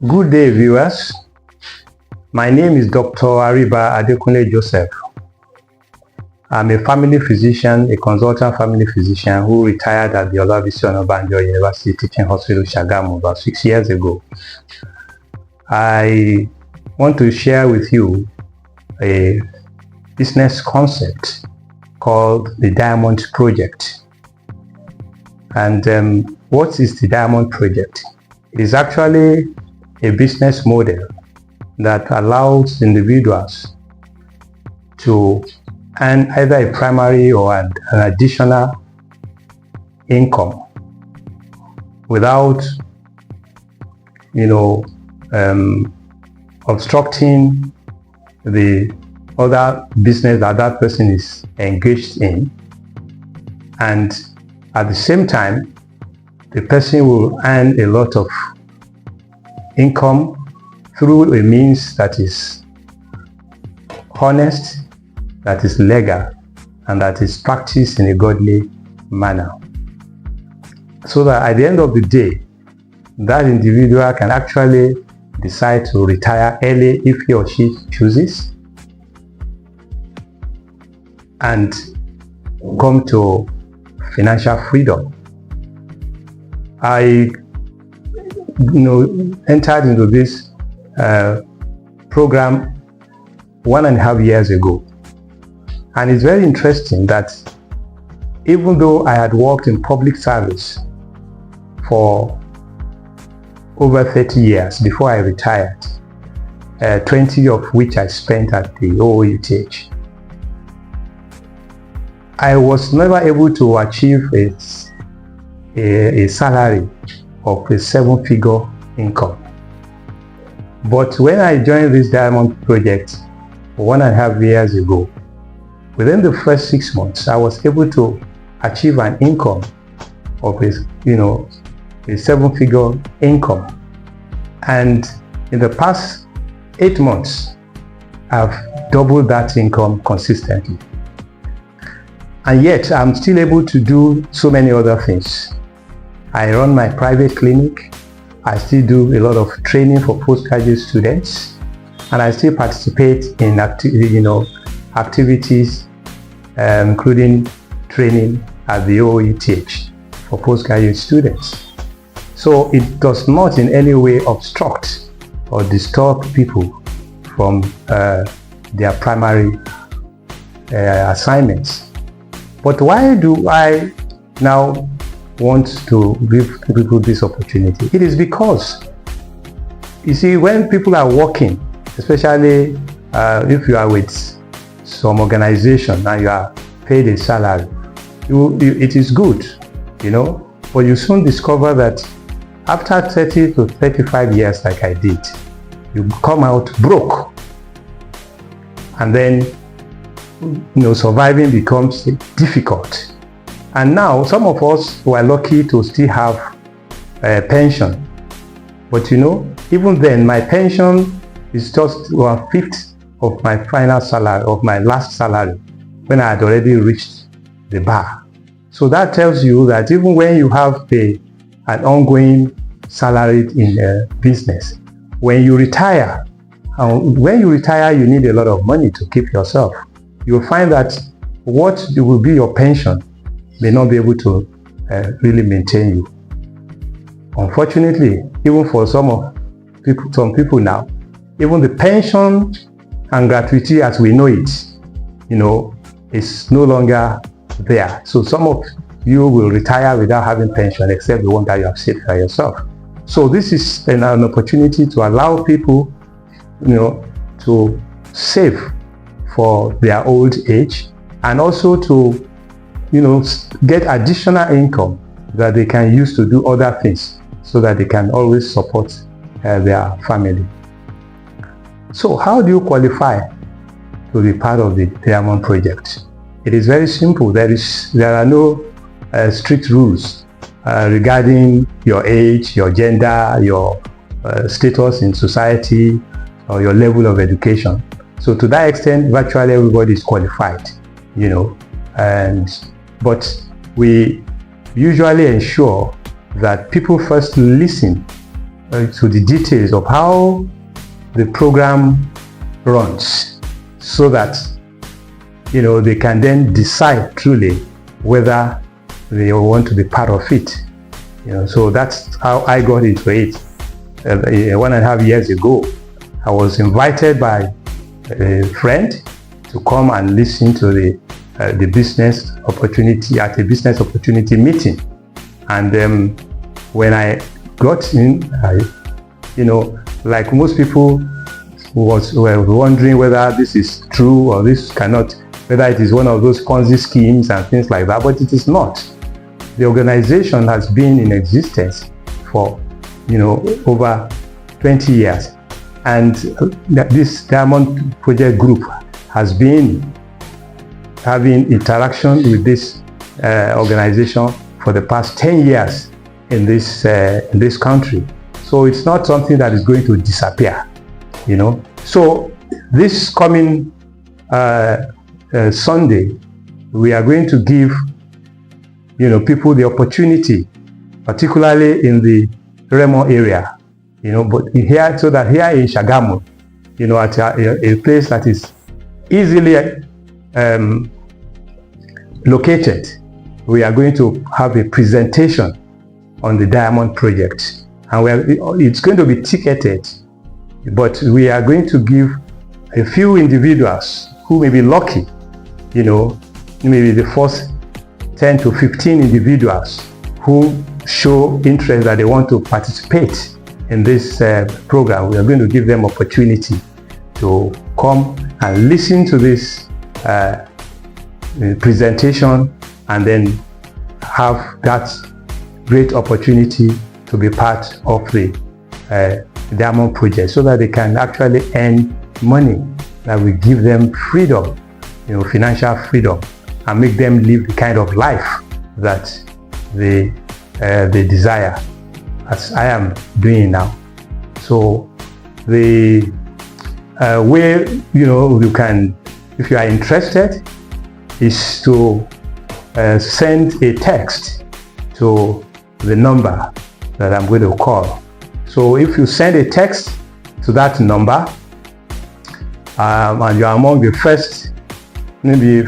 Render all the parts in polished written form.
Good day, viewers. My name is Dr. Ariba Adekunle Joseph. I'm a family physician, a consultant family physician who retired at the Olabisi Onabanjo University Teaching Hospital, Sagamu, about 6 years ago. I want to share with you a business concept called the Diamond Project. And what is the Diamond Project? It is actually a business model that allows individuals to earn either a primary or an additional income without, obstructing the other business that person is engaged in, and at the same time the person will earn a lot of income through a means that is honest, that is legal, and that is practiced in a godly manner. So that at the end of the day, that individual can actually decide to retire early if he or she chooses, and come to financial freedom. I entered into this program 1.5 years ago, and it's very interesting that even though I had worked in public service for over 30 years before I retired, 20 of which I spent at the OUTH, I was never able to achieve a salary of a 7-figure income. But when I joined this Diamond Project 1.5 years ago, within the first 6 months, I was able to achieve an income of a 7-figure income. And in the past 8 months, I've doubled that income consistently. And yet, I'm still able to do so many other things. I run my private clinic. I still do a lot of training for postgraduate students, and I still participate in activities, including training at the OUTH for postgraduate students. So it does not in any way obstruct or disturb people from their primary assignments. But why do I now want to give people this opportunity? It is because, you see, when people are working, especially if you are with some organization and you are paid a salary, it is good, but you soon discover that after 30 to 35 years, like I did, you come out broke, and then surviving becomes difficult. And now some of us were lucky to still have a pension, but even then my pension is just 1/5 of my final salary, of my last salary, when I had already reached the bar. So that tells you that even when you have an ongoing salary in a business, when you retire, you need a lot of money to keep yourself. You'll find that what will be your pension may not be able to really maintain you. Unfortunately, even for some people now, even the pension and gratuity as we know it, is no longer there. So some of you will retire without having pension, except the one that you have saved for yourself. So this is an opportunity to allow people, to save for their old age, and also to get additional income that they can use to do other things, so that they can always support their family. So how do you qualify to be part of the Diamond Project? It is very simple. There are no strict rules regarding your age, your gender, your status in society, or your level of education. So to that extent, virtually everybody is qualified, but we usually ensure that people first listen to the details of how the program runs, so that they can then decide truly whether they want to be part of it. So that's how I got into it. 1.5 years ago, I was invited by a friend to come and listen to the business opportunity at a business opportunity meeting. And when I got in, like most people were wondering whether this is true or this cannot, whether it is one of those Ponzi schemes and things like that, but it is not. The organization has been in existence for over 20 years, and this Diamond Project Group has been having interaction with this organization for the past 10 years in this country. So it's not something that is going to disappear, So this coming Sunday, we are going to give people the opportunity, particularly in the Remo area, but here, so that here in Sagamu, at a place that is easily located, we are going to have a presentation on the Diamond Project, and it's going to be ticketed, but we are going to give a few individuals who may be lucky, maybe the first 10 to 15 individuals who show interest that they want to participate in this program. We are going to give them opportunity to come and listen to this presentation, and then have that great opportunity to be part of the Diamond Project, so that they can actually earn money that will give them freedom, financial freedom, and make them live the kind of life that they desire, as I am doing now. So the way you can, if you are interested, is to send a text to the number that I'm going to call. So if you send a text to that number, and you are among the first maybe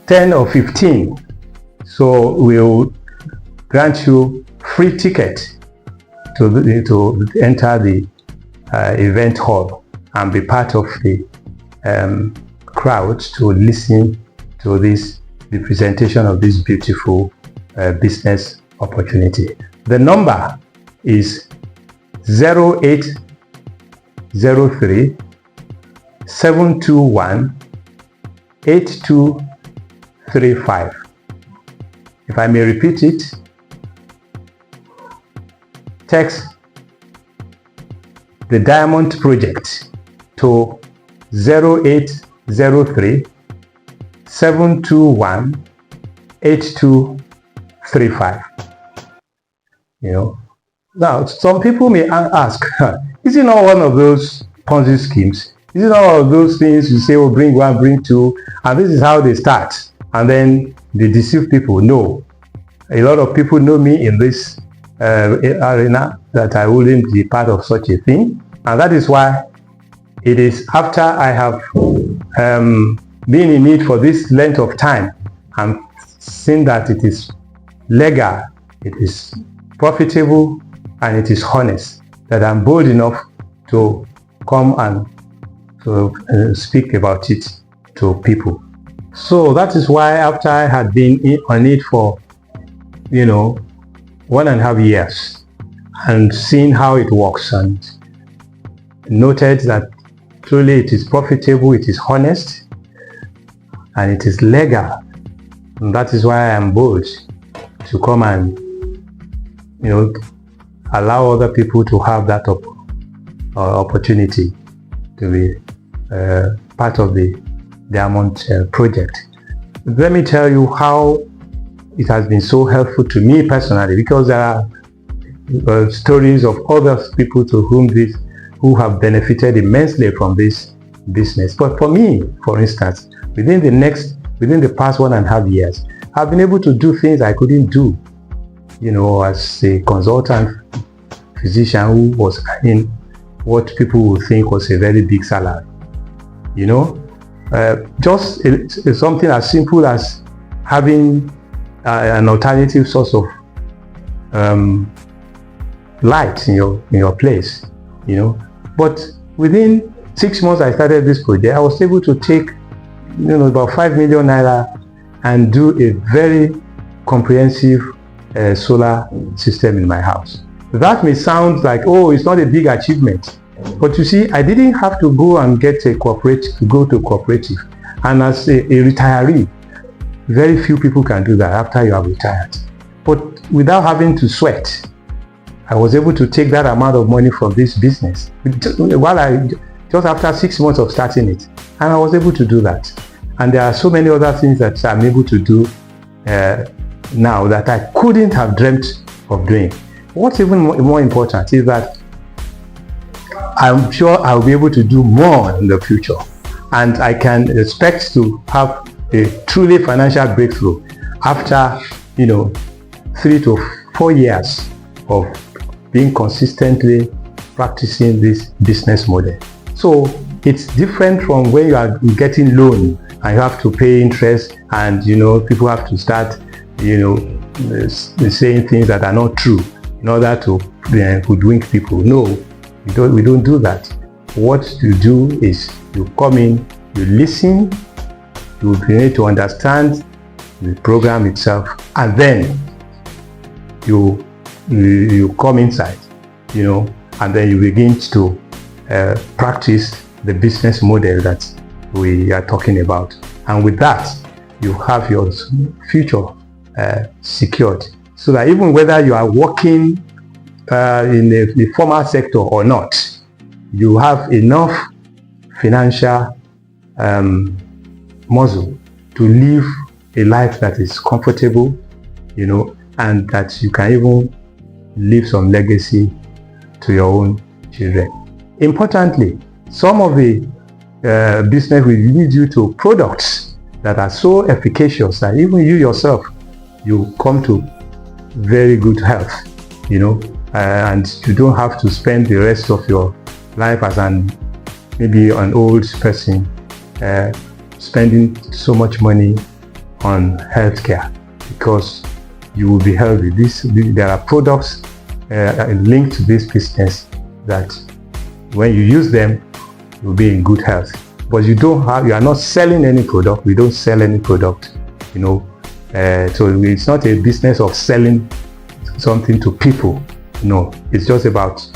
10 or 15, so we'll grant you free ticket to enter the event hall and be part of the crowd to listen to the presentation of this beautiful business opportunity. The number is 0803 721 8235. If I may repeat it, text the Diamond Project to 0803 721 8235. Now some people may ask, is it not one of those Ponzi schemes? Is it not one of those things you say, bring one, bring two, and this is how they start, and then they deceive people? No. A lot of people know me in this arena that I wouldn't be part of such a thing, and that is why it is after I have been in it for this length of time and seen that it is legal, it is profitable, and it is honest, that I'm bold enough to come and to speak about it to people. So that is why, after I had been on it for 1.5 years and seen how it works, and noted that truly it is profitable, it is honest, and it is legal, and that is why I am bold to come and allow other people to have that opportunity to be part of the Diamond Project. Let me tell you how it has been so helpful to me personally, because there are stories of other people to whom who have benefited immensely from this business. But for me, for instance, within the past 1.5 years, I've been able to do things I couldn't do as a consultant physician who was earning what people would think was a very big salary. Just something as simple as having an alternative source of light in your place, But within 6 months I started this project, I was able to take, about 5 million naira and do a very comprehensive solar system in my house. That may sound like, oh, it's not a big achievement. But you see, I didn't have to go and get a cooperative, go to a cooperative. And as a retiree, very few people can do that after you have retired. But without having to sweat, I was able to take that amount of money from this business just after 6 months of starting it. And I was able to do that. And there are so many other things that I'm able to do now that I couldn't have dreamt of doing. What's even more important is that I'm sure I'll be able to do more in the future. And I can expect to have a truly financial breakthrough after, 3 to 4 years of being consistently practicing this business model. So it's different from when you are getting loan and you have to pay interest, and people have to start saying things that are not true in order to hoodwink people. No, we don't do that. What you do is you come in, you listen, you need to understand the program itself, and then you come inside, and then you begin to practice the business model that we are talking about. And with that, you have your future secured, so that even whether you are working in the formal sector or not, you have enough financial muscle to live a life that is comfortable, and that you can even leave some legacy to your own children. Importantly, some of the business will lead you to products that are so efficacious that even you yourself, you come to very good health, and you don't have to spend the rest of your life as maybe an old person spending so much money on healthcare, because you will be healthy. There are products linked to this business that when you use them, you'll be in good health. But you are not selling any product. We don't sell any product, so it's not a business of selling something to people. No, it's just about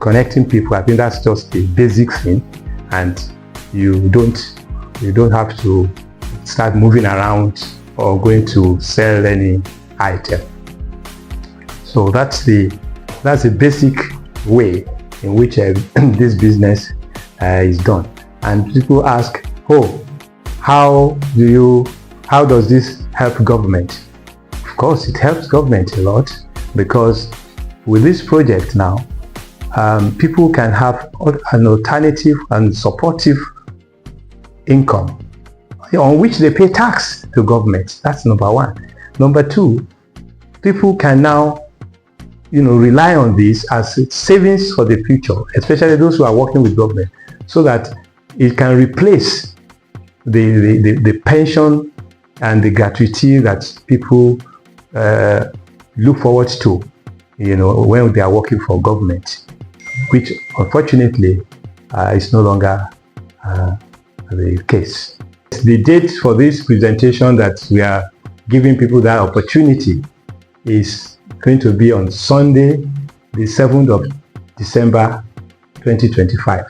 connecting people. I think that's just a basic thing, and you don't have to start moving around or going to sell any item. So that's the basic way in which this business is done. And people ask, how does this help government? Of course, it helps government a lot, because with this project now, people can have an alternative and supportive income on which they pay tax to government. That's number one. Number two, people can now rely on this as savings for the future, especially those who are working with government, so that it can replace the pension and the gratuity that people look forward to, when they are working for government, which unfortunately is no longer the case. The date for this presentation that we are giving people that opportunity is going to be on Sunday, the 7th of December 2025.